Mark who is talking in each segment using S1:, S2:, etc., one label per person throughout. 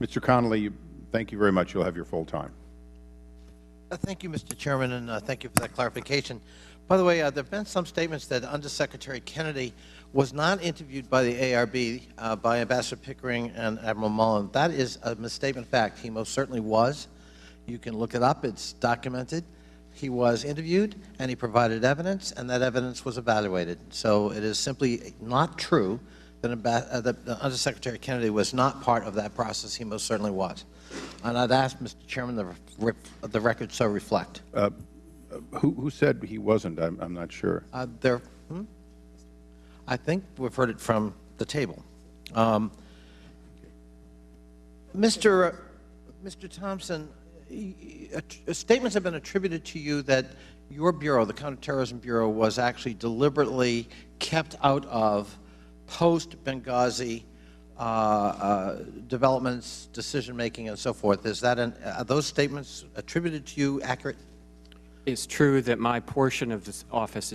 S1: Mr. Connolly, thank you very much. You'll have your full time.
S2: Thank you, Mr. Chairman, and thank you for that clarification. By the way, there have been some statements that Undersecretary Kennedy was not interviewed by the ARB by Ambassador Pickering and Admiral Mullen. That is a misstatement of fact. He most certainly was. You can look it up. It's documented. He was interviewed, and he provided evidence, and that evidence was evaluated. So it is simply not true that Undersecretary Kennedy was not part of that process. He most certainly was. And I'd ask, Mr. Chairman, the record so reflect.
S1: Who said he wasn't? I'm not sure.
S2: I think we've heard it from the table. Mr. Thompson, statements have been attributed to you that your Bureau, the Counterterrorism Bureau, was actually deliberately kept out of post-Benghazi developments, decision-making, and so forth. Is that are those statements attributed to you accurate?
S3: It's true that my portion of this office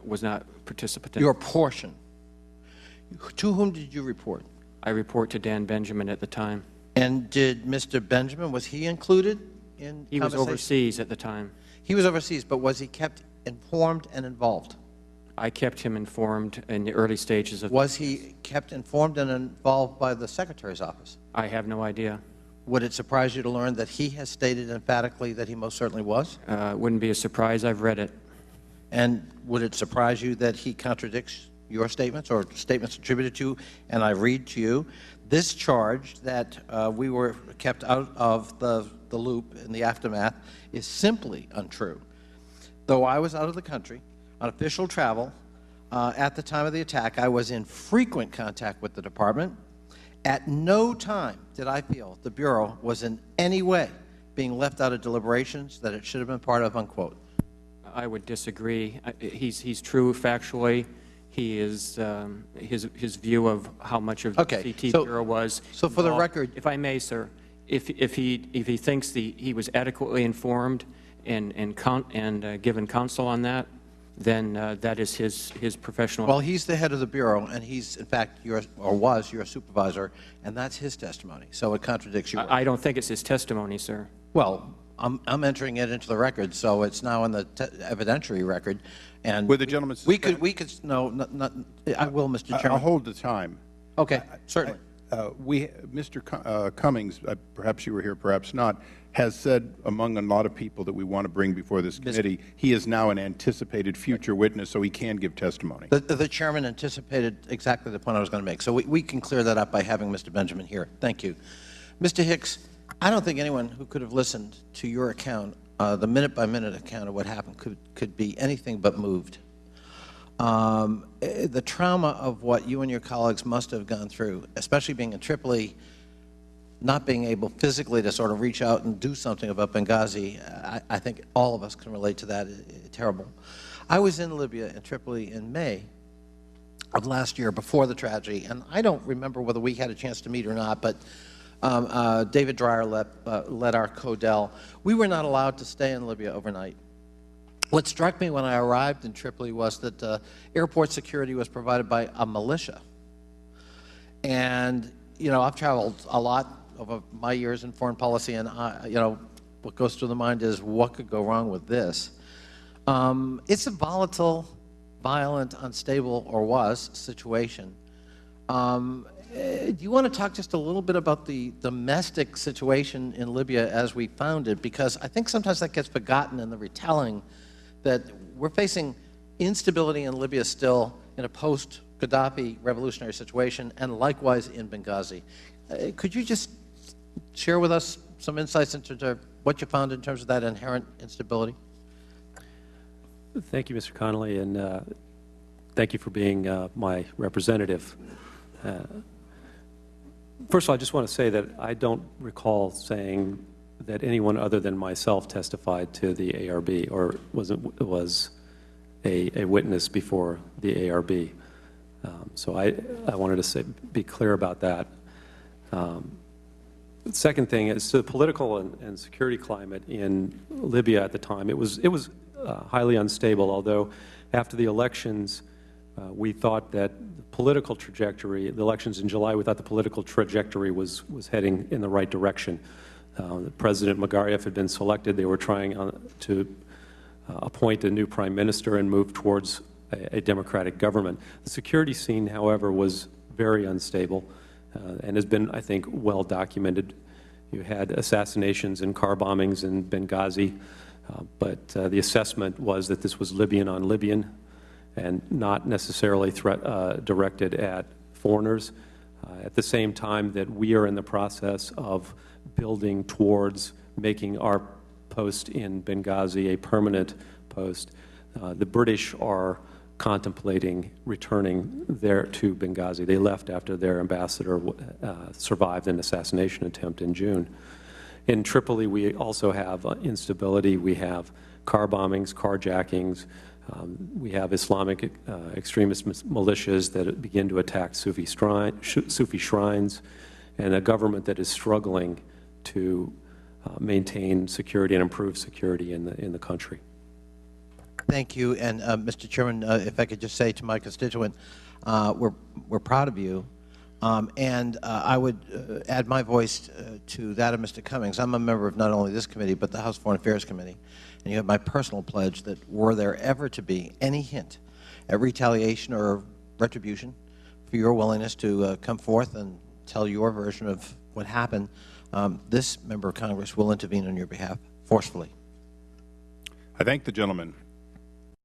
S3: was not participant.
S2: Your portion. To whom did you report?
S3: I report to Dan Benjamin at the time.
S2: And did Mr. Benjamin, was he included in
S3: He was overseas at the time.
S2: He was overseas, but was he kept informed and involved?
S3: I kept him informed in the early stages of...
S2: Was he kept informed and involved by the Secretary's office?
S3: I have no idea.
S2: Would it surprise you to learn that he has stated emphatically that he most certainly was?
S3: It wouldn't be a surprise. I've read it.
S2: And would it surprise you that he contradicts your statements or statements attributed to you? And I read to you, this charge that we were kept out of the loop in the aftermath is simply untrue. Though I was out of the country on official travel at the time of the attack, I was in frequent contact with the Department. At no time did I feel the Bureau was in any way being left out of deliberations that it should have been part of, unquote.
S3: I would disagree. He's true factually. He is his view of how much of the CT Bureau was.
S2: So for the record,
S3: if I may, sir, if he thinks he was adequately informed and given counsel on that, then that is his professional.
S2: Well, he's the head of the Bureau, and he's, in fact, was your supervisor, and that's his testimony. So it contradicts yours.
S3: I don't think it's his testimony, sir.
S2: Well, I'm entering it into the record, so it's now in the evidentiary record. And
S1: would the gentleman
S2: suspend? we could no, not, I will, Mr. Chairman.
S1: I'll hold the time.
S2: Okay, certainly.
S1: Mr. Cummings, perhaps you were here, perhaps not, has said among a lot of people that we want to bring before this committee, he is now an anticipated future witness, so he can give testimony.
S2: The Chairman anticipated exactly the point I was going to make. So we can clear that up by having Mr. Benjamin here. Thank you. Mr. Hicks, I don't think anyone who could have listened to your account, the minute-by-minute account of what happened, could be anything but moved. The trauma of what you and your colleagues must have gone through, especially being in Tripoli, not being able physically to sort of reach out and do something about Benghazi, I think all of us can relate to that. Terrible. I was in Libya and Tripoli in May of last year before the tragedy, and I don't remember whether we had a chance to meet or not, but David Dreyer led our CODEL. We were not allowed to stay in Libya overnight. What struck me when I arrived in Tripoli was that airport security was provided by a militia. And, you know, I've traveled a lot over my years in foreign policy, and, you know, what goes through the mind is what could go wrong with this. It's a volatile, violent, unstable, or was, situation. Do you want to talk just a little bit about the domestic situation in Libya as we found it? Because I think sometimes that gets forgotten in the retelling that we're facing instability in Libya still in a post-Gaddafi revolutionary situation, and likewise in Benghazi. Could you just share with us some insights into what you found in terms of that inherent instability?
S4: Thank you, Mr. Connolly, and thank you for being my representative. First of all, I just want to say that I don't recall saying that anyone other than myself testified to the ARB or was a witness before the ARB. So I wanted to be clear about that. The second thing is the political and security climate in Libya at the time. It was highly unstable, although after the elections We thought that the political trajectory, the elections in July, we thought the political trajectory was heading in the right direction. President Magariaf had been selected. They were trying to appoint a new prime minister and move towards a democratic government. The security scene, however, was very unstable and has been, I think, well documented. You had assassinations and car bombings in Benghazi, but the assessment was that this was Libyan on Libyan and not necessarily directed at foreigners. At the same time that we are in the process of building towards making our post in Benghazi a permanent post, the British are contemplating returning there to Benghazi. They left after their ambassador survived an assassination attempt in June. In Tripoli, we also have instability. We have car bombings, carjackings. We have Islamic extremist militias that begin to attack Sufi shrines, and a government that is struggling to maintain security and improve security in the country.
S2: Thank you. And Mr. Chairman, if I could just say to my constituent, we're proud of you. And I would add my voice to that of Mr. Cummings. I'm a member of not only this committee, but the House Foreign Affairs Committee. And you have my personal pledge that were there ever to be any hint at retaliation or retribution for your willingness to come forth and tell your version of what happened, this member of Congress will intervene on your behalf forcefully.
S1: I thank the gentleman.